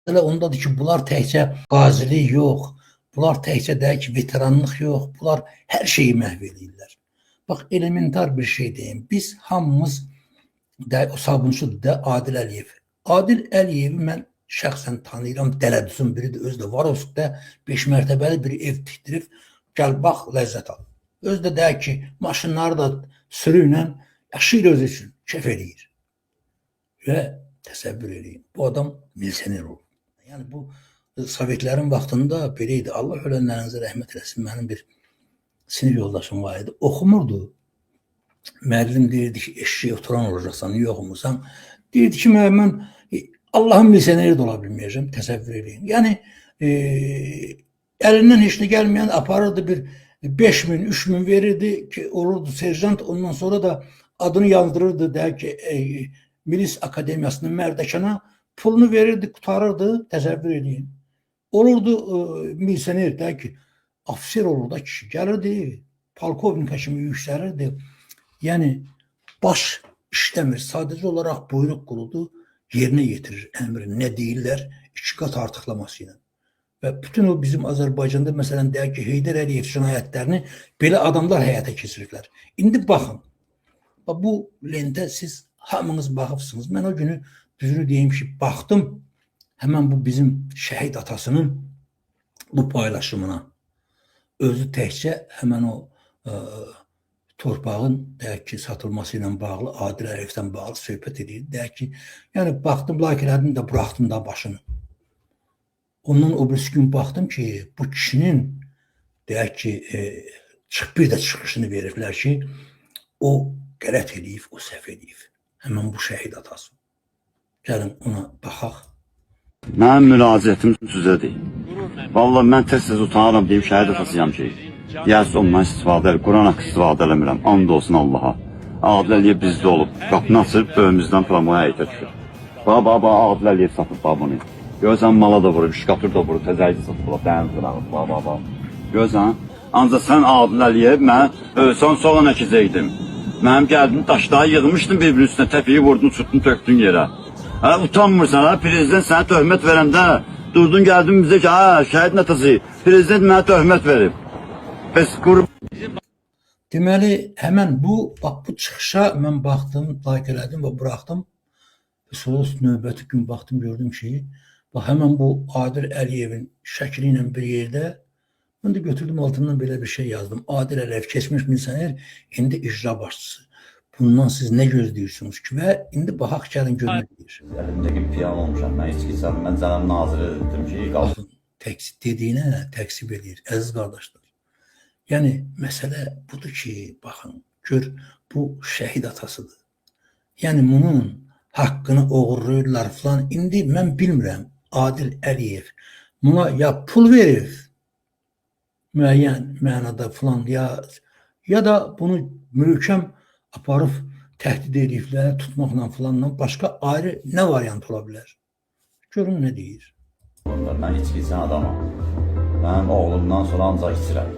Elə ondadır ki, bunlar təkcə qazilik yox, bunlar təkcə deyək ki, veteranlıq yox, bunlar hər şeyi məhv edirlər. Bax, elementar bir şey deyim. Biz hamımız o sabunçudur da Adil Əliyev. Adil Əliyevi mən şəxsən tanıyıram, dələdüzün biridir. Özü də Varovskdə 5 mərtəbəli bir ev tikdirib, gəl bax, ləzzət al. Özü də deyək ki, maşınları da sürüylə yaşayır özü üçün, kef eləyir. Və təsəvvür edin, bu adam milsioner olur. Yəni bu Sovetlərin vaxtında belə idi. Allah ölənlərinizə rəhmət eləsin. Mənim bir sinif yoldaşım var idi. Oxumurdu. Müəllim deyirdi ki, eşşəyə oturan olacaqsan, niyə oxumursan? Deyirdi ki, mən Allahın milsioneri də ola bilməyəcəm, təsəvvür edin. Yəni əlindən heç nə gəlməyən aparırdı bir 5.000, 3.000 verirdi ki, olurdu serjant. Ondan sonra da adını yazdırırdı, deyək ki, Milis Akademiyasının Mərdəkana pulunu verirdi, qutarırdı, təsəvvür edin. Olurdu milsioner, deyək ki, ofisier olurdu da kişi, gəlirdi, polkovnika kimi yüksəlirdi. Yəni, baş işləmir, sadəcə olaraq buyruq quludu, yerinə yetirir əmrini, nə deyirlər, 2 qat artıqlaması ilə. Və bütün o bizim Azərbaycanda, məsələn, deyək ki, Heydər Əliyev cinayətlərini belə adamlar həyata keçiriblər. İndi baxın, bu lentə siz hamınız baxıbsınız. Mən o günü düzünü deyim ki, baxdım həmən bu bizim şəhid atasının bu paylaşımına. Özü təkcə həmən o torpağın deyək ki, satılması ilə bağlı, Adil Əliyevdən bağlı söhbət edir. Deyək ki, yəni baxdım, like elədim də, buraxdım da başını. Ondan o birisi gün baxdım ki, bu kişinin deyək ki, bir də çıxışını veriblər ki, o qələt edib, o səhv edib. Həmən bu şəhid atası. Gəlin ona baxaq. Mənim müraciətim sizədir. Vallahi mən tez-tez utanıram deyim, şəhid atasıyam ki, yəz ondan istifadə edir, Quran haqqı istifadə eləmirəm, and olsun Allaha. Adil Əliyev bizdə olub, qapını açıb, böyümüzdən promoya həyətə düşür. Adil Əliyev satıb bunu. Görsən mala da vurub, şkatur da vurub, təzəyici satıb, dəniz qırağıb, Görsən, ancaq sən Adil Əliyev, mən ölsən sonra nə kəzəydim. Mənim gəldim, daşları yığmışdım bir-birinin üstünə, təpiyi vurdun, çutdun, töktün yerə. Utanmırsan, prezident sənə töhmət verəndə, durdun gəldin bizə ki, şəhidin atası, prezident mənə töhmət verib. Deməli, həmən bu çıxışa mən baxdım, like elədim və buraxdım. Sonra növbəti gün baxdım, gördüm ki, həmən bu Adil Əliyevin şəkli ilə bir yerdə, mən də götürdüm altından belə bir şey yazdım. Adil Əliyev keçmiş milsioner, indi icra başçısı. Bundan siz nə gözləyirsiniz ki? Və indi baxaq gəlin görməliyir. Əlimdəki piyan olmuşam, mən içkiysəm, mən cənab naziri dedim ki, qalsın. Dediyinə təksib edir, əziz qardaşlar. Yəni, məsələ budur ki, baxın, gör, bu şəhid atasıdır. Yəni, bunun haqqını oğurlayırlar falan. İndi mən bilmirəm, Adil Əliyev buna ya pul verir, müəyyən mənada falan, ya da bunu möhkəm aparıb təhdid ediblər, tutmaqla falanla başqa ayrı nə variant ola bilər? Görün nə deyir. Mən içkiysən adamam. Mənim oğlumdan sonra ancaq içirəm.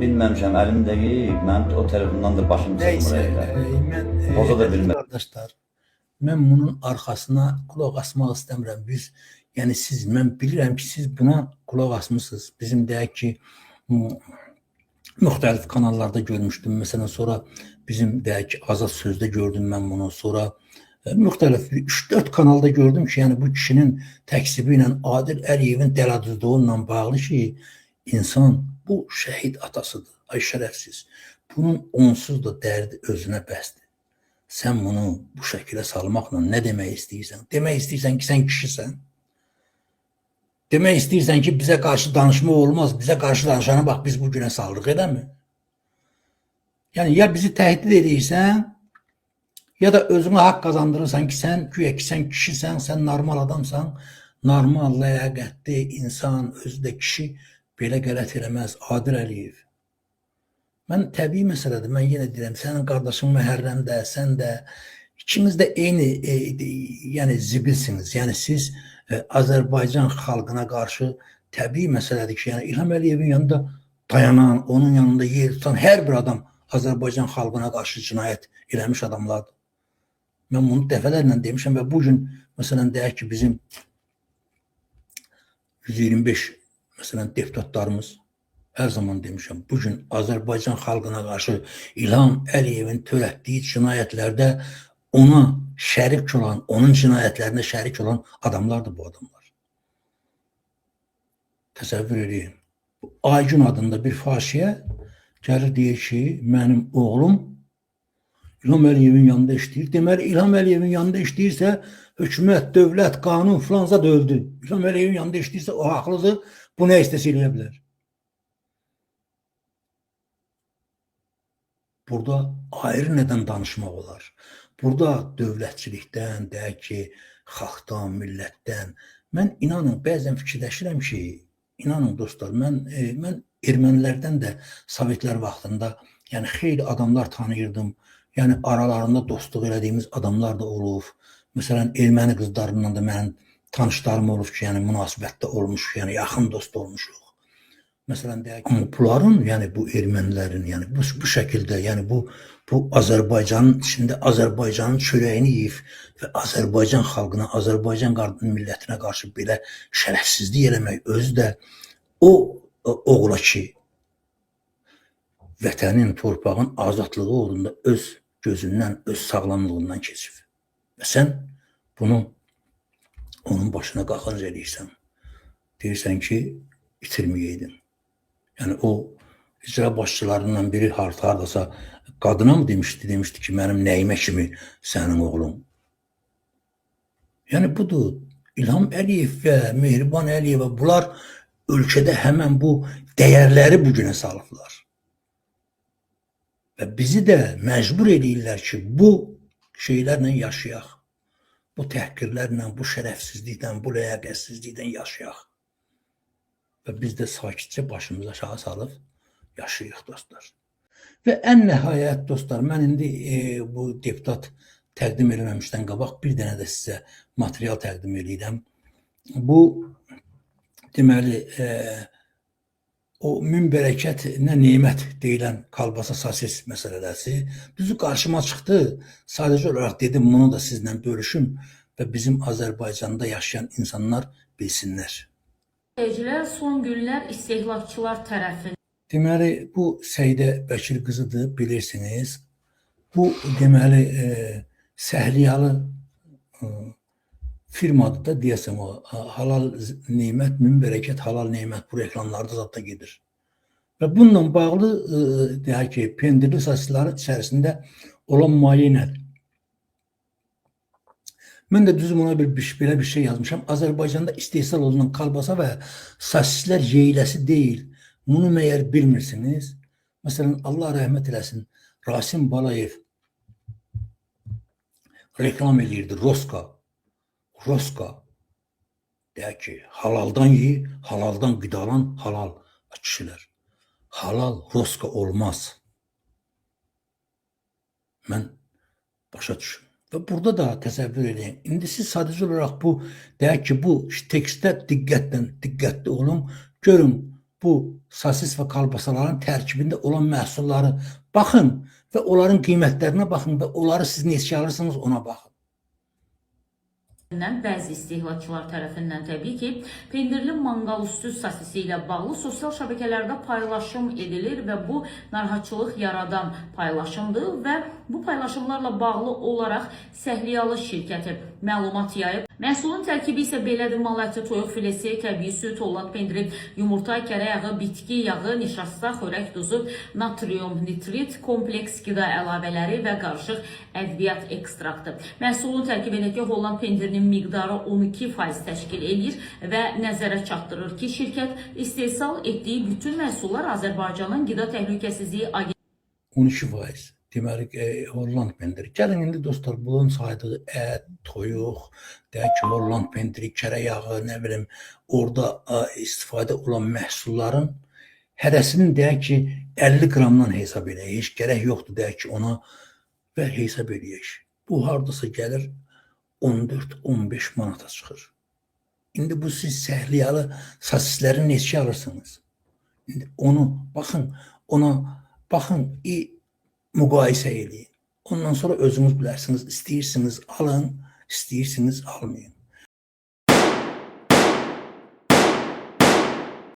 Bilməmişəm, əlimdəki, mən o telefondan da başım çıxmır elə. Oza da bilməm. Qardaşlar, mən bunun arxasına qulaq asmaq istəmirəm. Yəni siz, mən bilirəm ki, siz buna qulaq asmışsınız. Bizim deyək ki, müxtəlif kanallarda görmüşdüm. Məsələn, sonra bizim deyək ki, Azad Sözdə gördüm mən bunu. Sonra müxtəlif 3-4 kanalda gördüm ki, yəni bu kişinin təksibi ilə Adil Əliyevin dələduzluğu ilə bağlı ki, insan bu şəhid atasıdır. Ay şərəfsiz. Bunun onsuz da dərdi özünə bəsdir. Sən bunu bu şəkilə salmaqla nə demək istəyirsən? Demək istəyirsən ki, sən kişisən. Demək istəyirsən ki, bizə qarşı danışmaq olmaz, bizə qarşı danışana bax, biz bu günə saldıq, edəmi? Yəni, ya bizi təhdid edirsən, ya da özünə haqq qazandırırsan ki, sən güya ki, sən kişisən, sən normal adamsan, normal, ləyaqətli insan, özü də kişi belə qələt eləməz. Adil Əliyev. Mən təbii məsələdir, mən yenə deyirəm, sənin qardaşın Məhərrəm də, sən də, ikiniz də eyni yəni zibilsiniz. Yəni siz Azərbaycan xalqına qarşı təbii məsələdir ki, yəni İlham Əliyevin yanında dayanan, onun yanında yer tutan hər bir adam Azərbaycan xalqına qarşı cinayət eləmiş adamlardır. Mən bunu dəfələrlə demişəm və bugün məsələn deyək ki bizim 125 məsələn deputatlarımız hər zaman demişəm, bugün Azərbaycan xalqına qarşı İlham Əliyevin törətdiyi cinayətlərdə ona şərik olan, onun cinayətlərində şərik olan adamlardır bu adamlar. Təsəvvür edin. Aygün adında bir fasiyə gəlir deyir ki, mənim oğlum İlham Əliyevin yanında işləyir. Deməli, İlham Əliyevin yanında işləyirsə, hökumət, dövlət, qanun filanza da öldü. İlham Əliyevin yanında işləyirsə, o haqlıdır, bu nə istəsə eləyə bilər. Burada ayrı nədən danışmaq olar? Burada dövlətçilikdən, deyək ki, xalqdan, millətdən. Mən inanın, bəzən fikirləşirəm ki, inanın dostlar, mən ermənilərdən də Sovetlər vaxtında yəni xeyli adamlar tanıyırdım. Yəni aralarında dostluq elədiyimiz adamlar da olub. Məsələn, erməni qızlarından da mənim tanışlarım olub ki, yəni münasibətdə olmuş, yəni yaxın dost olmuşuq. Məsələn, deyək ki, bunların, yəni bu ermənilərin, yəni bu şəkildə, yəni bu Azərbaycanın içində Azərbaycanın çörəyini yeyib və Azərbaycan xalqına, Azərbaycan millətinə qarşı belə şərəfsizlik eləmək özü də o oğla ki, vətənin, torpağın azadlığı uğrunda öz gözündən, öz sağlamlığından keçib. Və sən bunu onun başına qaxınc eləyirsən. Deyirsən ki, itirməyəydin. Yəni o icra başçılarından biri hardasa qadına mı demişdi ki, mənim nəyimə kimi sənin oğlum. Yəni budur. İlham Əliyev və Mehriban Əliyeva bunlar ölkədə həmən bu dəyərləri bugünə salıblar. Və bizi də məcbur edirlər ki, bu şeylərlə yaşayaq. Bu təhqirlərlə, bu şərəfsizlikdən, bu ləyaqətsizlikdən yaşayaq. Və biz də sakitcə başımızı aşağı salıb yaşayırıq dostlar. Və ən nəhayət dostlar, mən indi bu deputat təqdim eləməmişdən qabaq bir dənə də sizə material təqdim edirəm. Bu deməli o min bərəkət nə nemət deyilən kalbasa sasis məsələsi düzü qarşıma çıxdı. Sadəcə olaraq dedim bunu da sizlə bölüşüm və bizim Azərbaycanda yaşayan insanlar bilsinlər. Son günlər istehlakçılar tərəfindən. Deməli, bu Səidə Bəkir qızıdır, bilirsiniz. Bu, deməli, Səhliyalı firmadır da, deyəsəm o, halal nemət, min bərəkət, halal nemət, bu reklamlarda zat da gedir. Və bununla bağlı, deyək ki, pendirli sasislərin içərisində olan maye nədir? Mən də düzüm ona belə bir şey yazmışam. Azərbaycanda istehsal olunan kalbasa və sasislər yeyiləsi deyil. Bunu məyər bilmirsiniz? Məsələn, Allah rəhmət eləsin, Rasim Balayev reklam edirdi, Roska. Deyək ki, halaldan yeyir, halaldan qidalan halal kişilər. Halal Roska olmaz. Mən başa düşün. Və burada da təsəvvür edin. İndi siz sadəcə olaraq bu, deyək ki, bu tekstdə diqqətli olun. Görün, bu sasis və kalbasaların tərkibində olan məhsulları baxın və onların qiymətlərinə baxın və onları siz neçə alırsınız ona baxın. Bəzi istehlakçılar tərəfindən təbii ki, pendirli manqal üstü sosisi ilə bağlı sosial şəbəkələrdə paylaşım edilir və bu narahatçılıq yaradan paylaşımdır və bu paylaşımlarla bağlı olaraq Səhliyalı şirkəti məlumat yayıb. Məhsulun tərkibi isə belədir: mal əti, toyuq filesi, təbii süd, oğlaq pendiri, yumurta, kərə yağı, bitki yağı, nişasta, xörək duzu, natrium nitrit, kompleks qida əlavələri və qarışıq ədviyyat ekstraktı. Məhsulun tərkibindəki Holland pendirinin miqdarı 12% təşkil edir və nəzərə çatdırır ki, şirkət istehsal etdiyi bütün məhsullar Azərbaycanın qida təhlükəsizliyi agentliyi 12%. Deməli, Holland pendiri. Gəlin indi dostlar, bunun saydığı ət, toyuq, deyək ki, Holland pendiri, kərə yağı, nə bilim, orada istifadə olan məhsulların hədəsinin deyək ki, 50 qramdan hesab eləyək. Heç gərək yoxdur, deyək ki, ona və hesab eləyək. Bu hardasa gəlir 14-15 manata çıxır. İndi bu siz Səhliyalı sosisləri neçə alırsınız? İndi onu baxın, ona baxın, müqayisə eləyin. Ondan sonra özünüz bilərsiniz. İstəyirsiniz alın, istəyirsiniz almayın.